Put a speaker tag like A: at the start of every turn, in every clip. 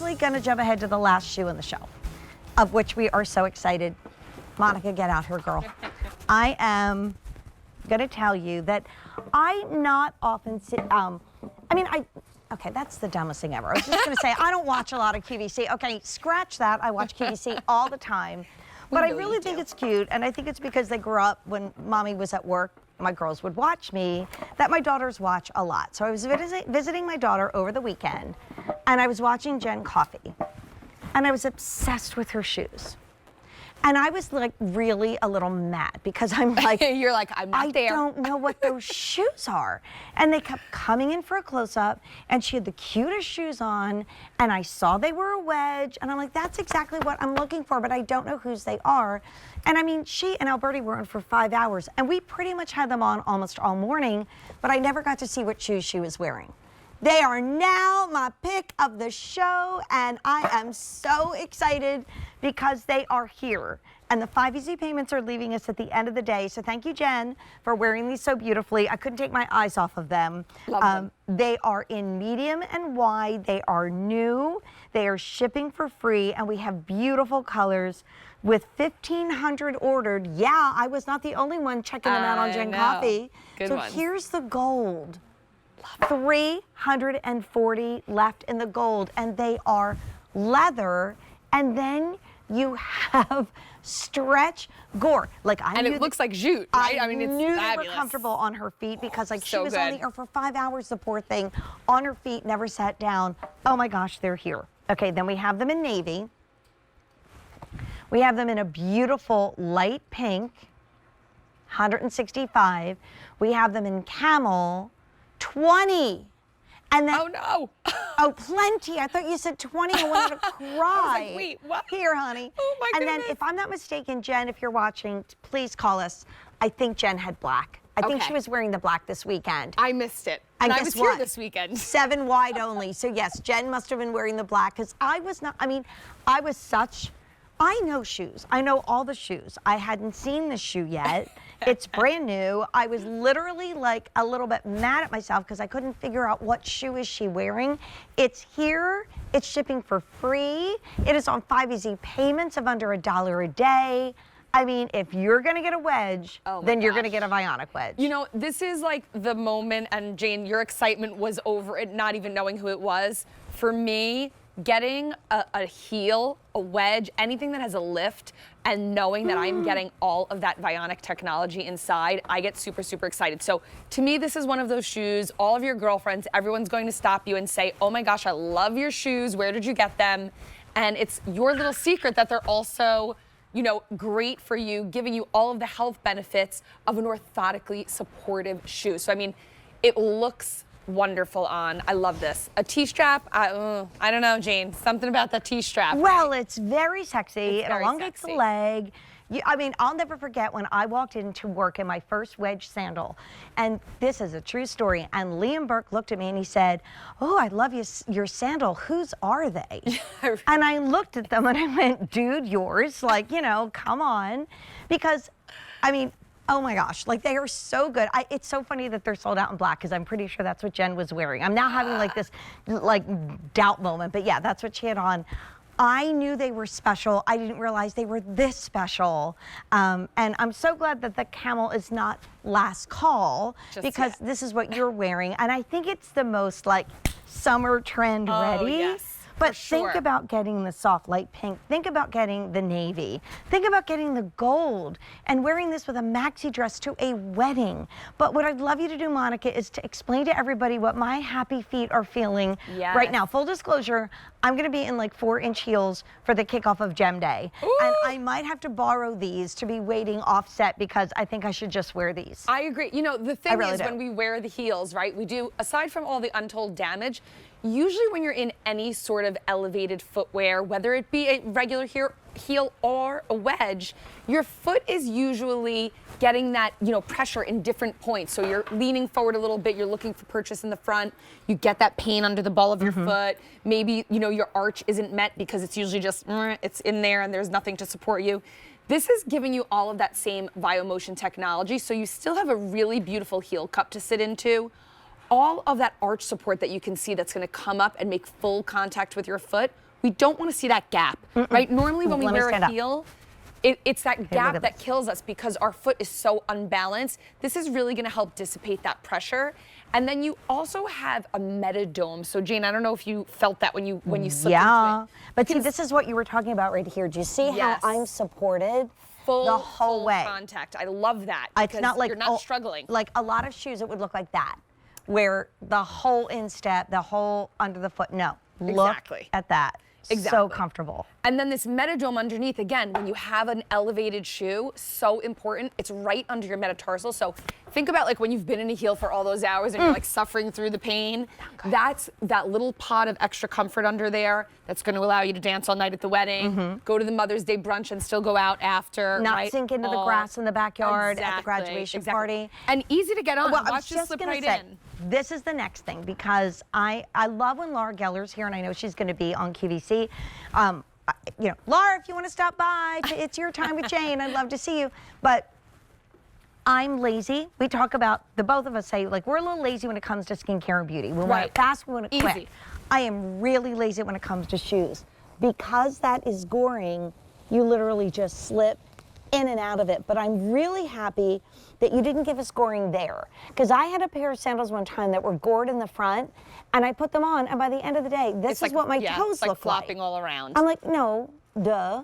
A: actually gonna jump ahead to the last shoe in the show, of which we are so excited. Monica, get out here, girl. I am gonna tell you that I not often see, okay, that's the dumbest thing ever. I was just gonna say, I don't watch a lot of QVC. Okay, scratch that, I watch QVC all the time. But I really think it's cute, and I think it's because they grew up when mommy was at work, my girls would watch me, that my daughters watch a lot. So I was visiting my daughter over the weekend, and I was watching Jen Coffey, and I was obsessed with her shoes. And I was like really a little mad because I'm like,
B: you're like, I'm not there.
A: I don't know what those shoes are. And they kept coming in for a close-up, and she had the cutest shoes on, and I saw they were a wedge, and I'm like, that's exactly what I'm looking for, but I don't know whose they are. And I mean, she and Alberti were on for 5 hours, and we pretty much had them on almost all morning, but I never got to see what shoes she was wearing. They are now my pick of the show, and I am so excited because they are here. And the 5 easy payments are leaving us at the end of the day. So thank you, Jen, for wearing these so beautifully. I couldn't take my eyes off of them.
B: Love them.
A: They are in medium and wide. They are new. They are shipping for free, and we have beautiful colors. With 1,500 ordered, yeah, I was not the only one checking them out on Jen Coffey.
B: Good
A: so
B: ones.
A: Here's the gold. 340 left in the gold, and they are leather, and then you have stretch Gore. Like
B: and it looks like jute, right?
A: I
B: mean, it's
A: knew
B: fabulous.
A: they were comfortable on her feet because like she
B: So
A: was on
B: good.
A: the air for 5 hours, the poor thing, on her feet, never sat down. Oh my gosh, they're here. Okay, then we have them in navy. We have them in a beautiful light pink, 165. We have them in camel, 20. And then,
B: oh no.
A: Oh, plenty. I thought you said 20. I wanted to cry.
B: I was like, wait, what?
A: Here, honey.
B: Oh my
A: And
B: goodness.
A: then, if I'm not mistaken, Jen, if you're watching, please call us. I think Jen had black. I think
B: Okay.
A: she was wearing the black this weekend.
B: I missed it. And I
A: guess
B: was here
A: what?
B: this weekend.
A: 7 wide only. So yes, Jen must have been wearing the black because I was not, I know shoes. I know all the shoes. I hadn't seen the shoe yet. It's brand new. I was literally like a little bit mad at myself because I couldn't figure out what shoe is she wearing. It's here. It's shipping for free. It is on 5 easy payments of under $1 a day. I mean, if you're going to get a wedge, then you're going to get a Vionic wedge.
B: You know, this is like the moment, and Jane, your excitement was over it, not even knowing who it was. For me, getting a heel, a wedge, anything that has a lift, and knowing that I'm getting all of that Vionic technology inside, I get super, super excited. So to me, this is one of those shoes, all of your girlfriends, everyone's going to stop you and say, oh my gosh, I love your shoes. Where did you get them? And it's your little secret that they're also, you know, great for you, giving you all of the health benefits of an orthotically supportive shoe. So, I mean, it looks wonderful on. I love this. A T-strap, I don't know, Jane. Something about the T-strap.
A: Well, it's very sexy.
B: It's
A: It
B: very
A: elongates
B: sexy.
A: the leg. I mean, I'll never forget when I walked into work in my first wedge sandal, and this is a true story, and Liam Burke looked at me and he said, oh, I love your sandal. Whose are they? And I looked at them and I went, dude, yours. Like, you know, come on. Because, I mean, oh my gosh, like they are so good. It's so funny that they're sold out in black because I'm pretty sure that's what Jen was wearing. I'm now having like this like doubt moment, but yeah, that's what she had on. I knew they were special. I didn't realize they were this special. And I'm so glad that the camel is not last call because this is what you're wearing. And I think it's the most like summer trend ready.
B: Yes.
A: But
B: sure.
A: think about getting the soft light pink. Think about getting the navy. Think about getting the gold and wearing this with a maxi dress to a wedding. But what I'd love you to do, Monica, is to explain to everybody what my happy feet are feeling right now. Full disclosure, I'm going to be in like 4-inch heels for the kickoff of Gem Day.
B: Ooh.
A: And I might have to borrow these to be waiting offset because I think I should just wear these.
B: I agree. You know, the thing
A: really
B: is
A: do.
B: when we wear the heels, right, we do, aside from all the untold damage, usually when you're in any sort of elevated footwear, whether it be a regular heel or a wedge, your foot is usually getting that, you know, pressure in different points. So you're leaning forward a little bit, you're looking for purchase in the front, you get that pain under the ball of your foot. Maybe, you know, your arch isn't met because it's usually just, it's in there and there's nothing to support you. This is giving you all of that same VioMotion technology, so you still have a really beautiful heel cup to sit into. all of that arch support that you can see that's going to come up and make full contact with your foot, we don't want to see that gap, right? Normally when we wear a heel, it's that gap that kills us because our foot is so unbalanced. This is really going to help dissipate that pressure. And then you also have a metadome. So Jane, I don't know if you felt that when you slipped into it.
A: But see, this is what you were talking about right here. Do you see how I'm supported the whole way?
B: Contact. I love that.
A: It's not like
B: you're not struggling.
A: Like a lot of shoes, it would look like that, where the whole instep, the whole under the foot. No, look at that.
B: Exactly.
A: So comfortable.
B: And then this metadome underneath, again, when you have an elevated shoe, so important. It's right under your metatarsal. So think about like when you've been in a heel for all those hours and you're like suffering through the pain. That's that little pot of extra comfort under there that's going to allow you to dance all night at the wedding, go to the Mother's Day brunch and still go out after.
A: Not sink into the grass in the backyard at the graduation party.
B: And easy to get on.
A: Well,
B: Watch this slip right in.
A: This is the next thing because I love when Laura Geller's here, and I know she's going to be on QVC. You know, Laura, if you want to stop by, it's your time with Jane. I'd love to see you. But I'm lazy. We talk about, the both of us say, like, we're a little lazy when it comes to skincare and beauty. We want it fast, we want it quick. I am really lazy when it comes to shoes. Because that is goring, you literally just slip in and out of it. But I'm really happy that you didn't give us goring there. Because I had a pair of sandals one time that were gored in the front, and I put them on, and by the end of the day, this is what my toes look like.
B: Flopping all around.
A: I'm like, no, duh.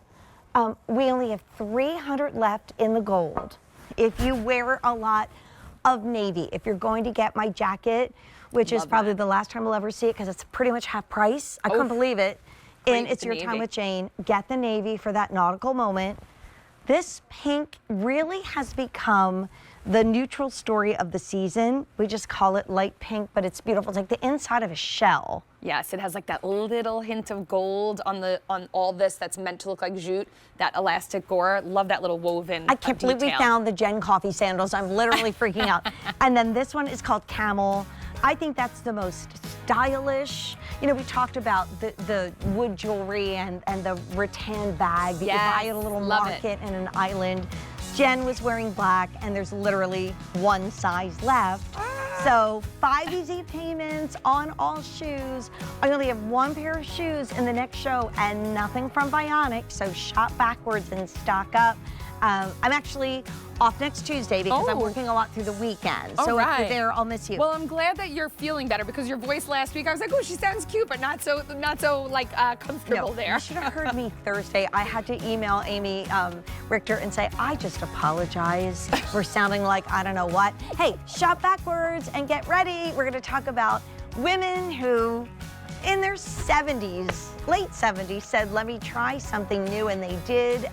A: We only have 300 left in the gold. If you wear a lot of navy, if you're going to get my jacket, which is probably the last time we'll ever see it because it's pretty much half price. I couldn't believe it. And it's your time with Jane. Get the navy for that nautical moment. This pink really has become the neutral story of the season. We just call it light pink, but it's beautiful. It's like the inside of a shell.
B: Yes, it has like that little hint of gold on all this that's meant to look like jute, that elastic gore. Love that little woven
A: I can't believe we found the Jen Coffee sandals. I'm literally freaking out. And then this one is called Camel. I think that's the most stylish. You know, we talked about the wood jewelry and the rattan bag that you buy at a little market in an island. Jen was wearing black, and there's literally one size left. So 5 easy payments on all shoes. I only have one pair of shoes in the next show and nothing from Vionic, so shop backwards and stock up. I'm actually off next Tuesday because I'm working a lot through the weekend. So if you're there, I'll miss you.
B: Well, I'm glad that you're feeling better because your voice last week, I was like, oh, she sounds cute, but not so like comfortable there.
A: You should have heard me Thursday. I had to email Amy Richter and say, I just apologize for sounding like I don't know what. Hey, shop backwards and get ready. We're going to talk about women who in their 70s, late 70s, said, let me try something new, and they did.